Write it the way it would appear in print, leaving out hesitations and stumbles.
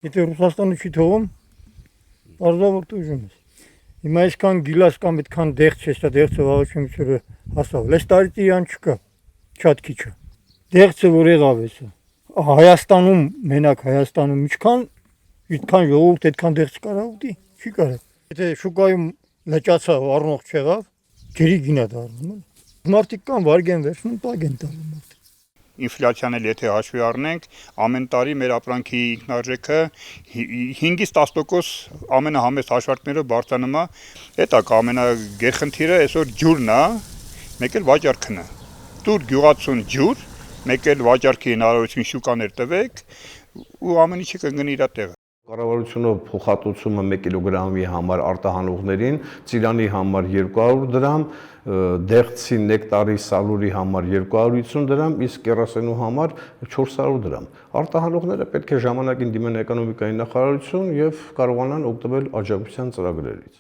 Եթե Ռուսաստանը չի թողում, պարզավոր ուժում ես։ Հիմա այսքան գիլաս կամ այդքան դեղց չես, դա դեղցը վաղուց չորը հասավ։ Լես տարի իրան չկա, շատ քիչ է։ Դեղցը որ եղավ էսը։ Հայաստանում, մենակ Հայաստանում այդքան ժողովուրդ այդքան դեղց կարա ուտի, չի կարա։ Եթե շուկայում լճացավ, առնող չեղավ, ջրի գինա դառնում։ Մարդիկ կան վարգեն վերցնում, տակ են տալու մարդիկ։ Ինֆլյացիան էլ եթե հաշվի առնենք, ամեն տարի մեր ապրանքի ինքնարժեքը 5-ից 10% ամենահամեստ հաշվարկներով բարձրանում է։ Դա կա ամենագերխնդիրը այսօր ջուրն է, մեկ էլ վաճառքն է։ Դուր գյուղացուն ջուր, մեկ էլ վաճառքի հնարավորություն շուկաներ տվեք ու ամեն ինչը կընկնի իր տեղը։ Կառավարությունը փոխհատուցումը 1 կիլոգրամի համար արտահանողներին, ծիրանի համար 200 դրամ, դեղցի նեկտարի սալուրի համար 250 դրամ, իսկ կերասենու համար 400 դրամ։ Արտահանողները պետք է ժամանակին դիմեն էկոնոմիկայի նախարարություն եւ կարողանան օգտվել աջակցության ծրագրերից։